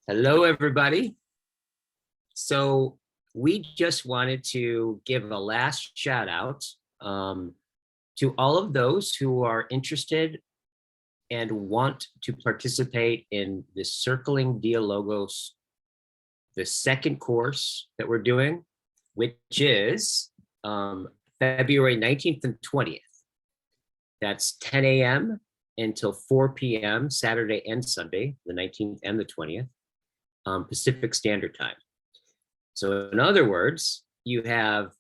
Hello, everybody. So we just wanted to give a last shout out to all of those who are interested and want to participate in the Circling Dialogos, the second course that we're doing, which is February 19th and 20th. That's 10 a.m. until 4 p.m. Saturday and Sunday, the 19th and the 20th. Pacific Standard Time. So in other words, you have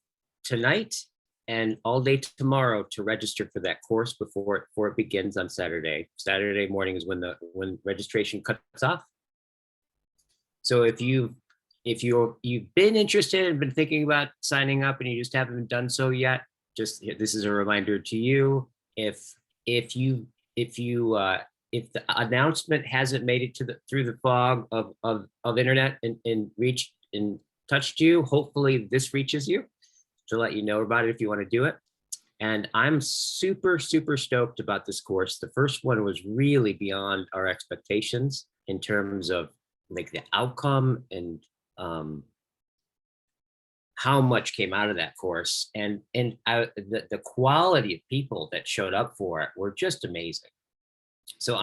tonight and all day tomorrow to register for that course before it begins on Saturday. Saturday morning is when registration cuts off. So if you've been interested and been thinking about signing up and you just haven't done so yet, just this is a reminder to you. If the announcement hasn't made it through the fog of internet and reached and touched you, hopefully this reaches you to let you know about it if you want to do it. And I'm super stoked about this course. The first one was really beyond our expectations in terms of like the outcome and how much came out of that course, and the quality of people that showed up for it were just amazing. So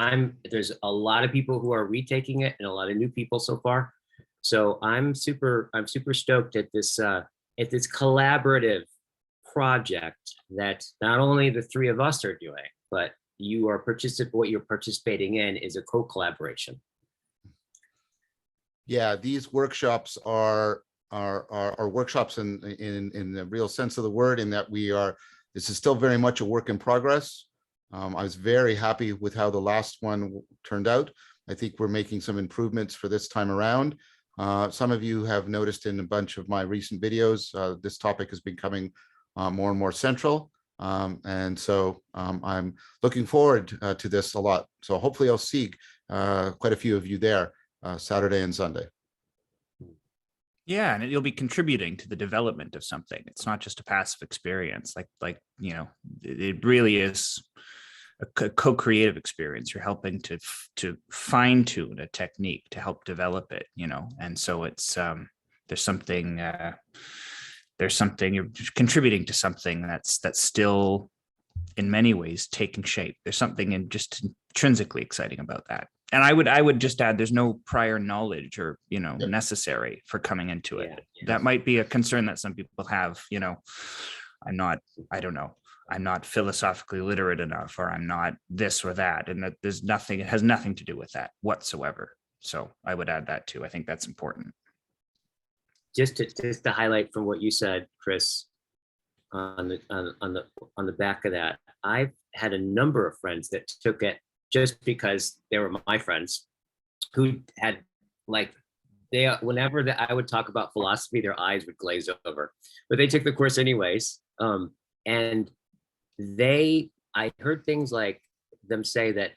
there's a lot of people who are retaking it and a lot of new people so far. So I'm super stoked at this collaborative project that not only the three of us are doing, but what you're participating in is a co-collaboration. Yeah, these workshops are workshops in the real sense of the word, in that this is still very much a work in progress. I was very happy with how the last one turned out. I think we're making some improvements for this time around. Some of you have noticed in a bunch of my recent videos, this topic is becoming more and more central. And so I'm looking forward to this a lot. So hopefully I'll see quite a few of you there Saturday and Sunday. Yeah, and you'll be contributing to the development of something. It's not just a passive experience. Like it really is a co-creative experience. You're helping to fine tune a technique to help develop it. And so it's there's something you're contributing to something that's still in many ways taking shape. There's something just intrinsically exciting about that. And I would just add, there's no prior knowledge or, necessary for coming into it. Yeah. That might be a concern that some people have, I'm not philosophically literate enough, or I'm not this or that. And that it has nothing to do with that whatsoever. So I would add that too. I think that's important. Just to highlight from what you said, Chris, on the back of that, I've had a number of friends that took it just because they were my friends, who had whenever I would talk about philosophy, their eyes would glaze over, but they took the course anyways. And I heard things like them say that,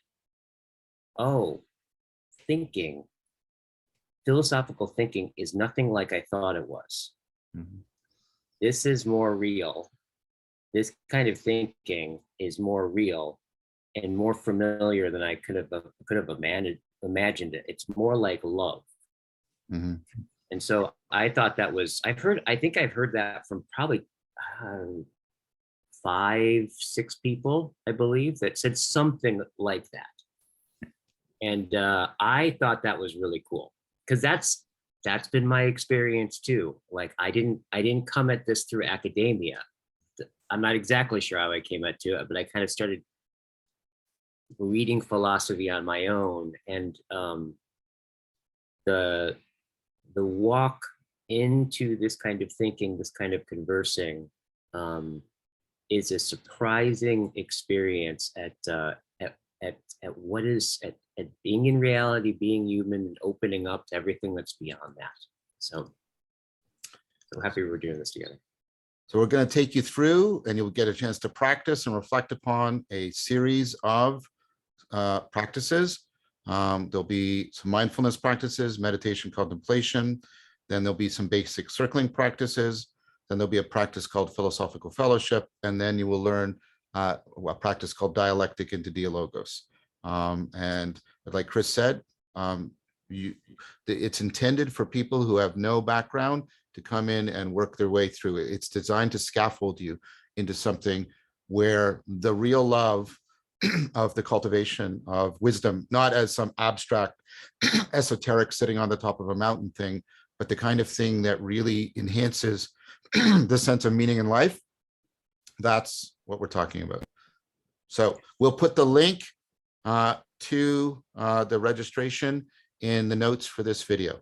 philosophical thinking is nothing like I thought it was. Mm-hmm. This is more real. This kind of thinking is more real and more familiar than I could have imagined it. It's more like love. Mm-hmm. And so I thought that was, I think I've heard that from probably 5-6 people, I believe, that said something like that. And I thought that was really cool, because that's been my experience too. Like I didn't come at this through academia. I'm not exactly sure how I came to it, but I kind of started reading philosophy on my own, and the walk into this kind of thinking, this kind of conversing, is a surprising experience at what is at being in reality, being human, and opening up to everything that's beyond that. So I'm happy we're doing this together. So we're going to take you through, and you'll get a chance to practice and reflect upon a series of practices. There'll be some mindfulness practices, meditation, contemplation. Then there'll be some basic circling practices. Then there'll be a practice called philosophical fellowship. And then you will learn a practice called dialectic into dialogos. And like Chris said, it's intended for people who have no background to come in and work their way through it. It's designed to scaffold you into something where the real love of the cultivation of wisdom, not as some abstract esoteric sitting on the top of a mountain thing, but the kind of thing that really enhances the sense of meaning in life. That's what we're talking about. So we'll put the link to the registration in the notes for this video.